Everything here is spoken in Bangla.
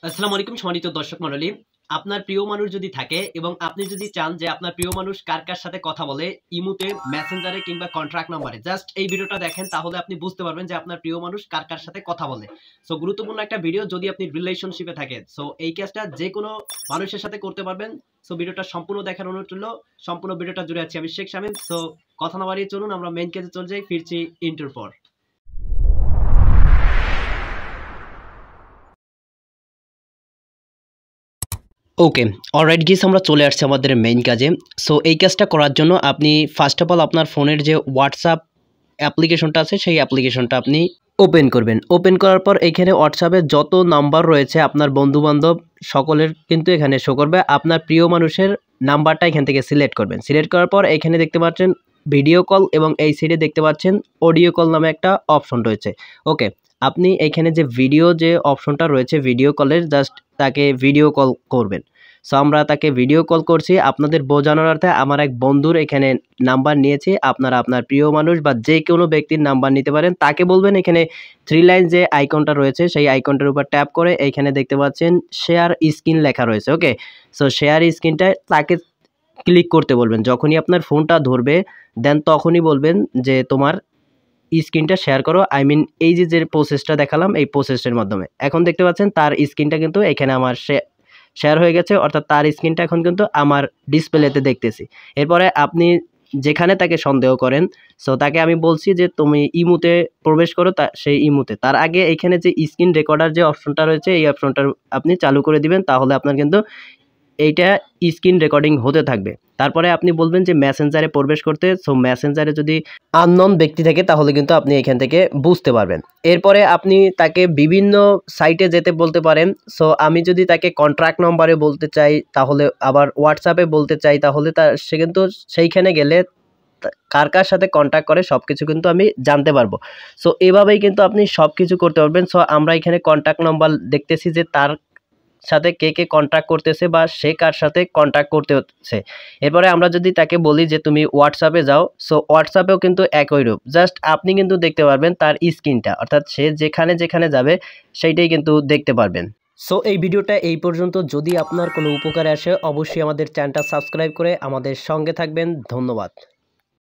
আসসালামু আলাইকুম সম্মানিত দর্শক মণ্ডলী। আপনার প্রিয় মানুষ যদি থাকে এবং আপনি যদি চান যে আপনার প্রিয় মানুষ কার কার সাথে কথা বলে ইমোতে, মেসেঞ্জারে কিংবা কন্ট্রাক্ট নাম্বারে, জাস্ট এই ভিডিওটা দেখেন তাহলে আপনি বুঝতে পারবেন যে আপনার প্রিয় মানুষ কার কার সাথে কথা বলে। সো গুরুত্বপূর্ণ একটা ভিডিও যদি আপনি রিলেশনশিপে থাকেন। সো এই কাজটা যে কোনো মানুষের সাথে করতে পারবেন। সো ভিডিওটা সম্পূর্ণ দেখার অনুরোধ রইল। সম্পূর্ণ ভিডিওটা জুড়ে আছি আমি শেখ শামীম। সো কথা না বাড়িয়ে চলুন আমরা মেইন কাজে চলে যাই, ফিরছি ইন্টার পর। ওকে, অলরাইট গিস আমরা চলে আসছি আমাদের মেইন কাজে। সো এই কাজটা করার জন্য আপনি ফার্স্ট অফ অল আপনার ফোনের যে হোয়াটসঅ্যাপ অ্যাপ্লিকেশনটা আছে সেই অ্যাপ্লিকেশনটা আপনি ওপেন করবেন। ওপেন করার পর এখানে হোয়াটসঅ্যাপে যত নাম্বার রয়েছে আপনার বন্ধুবান্ধব সকলের কিন্তু এখানে শো করবে। আপনার প্রিয় মানুষের নাম্বারটা এখান থেকে সিলেক্ট করবেন। সিলেক্ট করার পর এখানে দেখতে পাচ্ছেন ভিডিও কল এবং এই সাইডে দেখতে পাচ্ছেন অডিও কল নামে একটা অপশন রয়েছে। ওকে, আপনি এখানে যে ভিডিও যে অপশনটা রয়েছে ভিডিও কলের, জাস্ট তাকে ভিডিও কল করবেন। সো আমরা তাকে ভিডিও কল করছি আপনাদের বোঝানোর অর্থে। আমার এক বন্ধুর এখানে নাম্বার নিয়েছি, আপনারা আপনার প্রিয় মানুষ বা যে কোনো ব্যক্তির নাম্বার নিতে পারেন। তাকে বলবেন এখানে 3 লাইন যে আইকনটা রয়েছে সেই আইকনটার উপর ট্যাপ করে এইখানে দেখতে পাচ্ছেন শেয়ার স্ক্রিন লেখা রয়েছে। ওকে, সো শেয়ার স্ক্রিনটায় তাকে ক্লিক করতে বলবেন। যখনই আপনার ফোনটা ধরবে দেন তখনই বলবেন যে তোমার স্ক্রিনটা শেয়ার করো। আই মিন এই যে প্রসেসটা দেখালাম এই প্রসেসের মাধ্যমে। এখন দেখতে পাচ্ছেন তার স্ক্রিনটা কিন্তু এখানে আমার শেয়ার হয়ে গেছে, অর্থাৎ তার স্ক্রিনটা এখন কিন্তু আমার ডিসপ্লেতে দেখতেছি। এরপরে আপনি যেখানে তাকে সন্দেহ করেন, সো তাকে আমি বলছি যে তুমি ইমোতে প্রবেশ করো, সেই ইমোতে। তার আগে এখানে যে স্ক্রিন রেকর্ডার যে অপশনটা রয়েছে এই অপশনটা আপনি চালু করে দিবেন, তাহলে আপনার কিন্তু এইটা স্ক্রিন রেকর্ডিং হতে থাকবে। তারপরে আপনি বলবেন যে মেসেঞ্জারে প্রবেশ করতে। সো মেসেঞ্জারে যদি আননোন ব্যক্তি থাকে তাহলে কিন্তু আপনি এখান থেকে বুঝতে পারবেন। এরপরে আপনি তাকে বিভিন্ন সাইটে যেতে বলতে পারেন। সো আমি যদি তাকে কন্ট্রাক্ট নম্বরে বলতে চাই, তাহলে আবার হোয়াটসঅ্যাপে বলতে চাই, তাহলে সে কিন্তু সেইখানে গেলে কার কার সাথে কন্ট্যাক্ট করে সব কিছু কিন্তু আমি জানতে পারবো। সো এভাবেই কিন্তু আপনি সব কিছু করতে পারবেন। সো আমরা এখানে কন্ট্যাক্ট নম্বর দেখতেছি যে তার সাথে কে কে কন্ট্যাক্ট করতেছে বা সে কার সাথে কন্ট্যাক্ট করতে হচ্ছে। এরপরে আমরা যদি তাকে বলি যে তুমি হোয়াটসঅ্যাপে যাও, সো হোয়াটসঅ্যাপেও কিন্তু একই রূপ। জাস্ট আপনি কিন্তু দেখতে পারবেন তার স্ক্রিনটা, অর্থাৎ সে যেখানে যেখানে যাবে সেইটাই কিন্তু দেখতে পারবেন। সো এই ভিডিওটা এই পর্যন্ত। যদি আপনার কোনো উপকারে আসে অবশ্যই আমাদের চ্যানেলটা সাবস্ক্রাইব করে আমাদের সঙ্গে থাকবেন। ধন্যবাদ।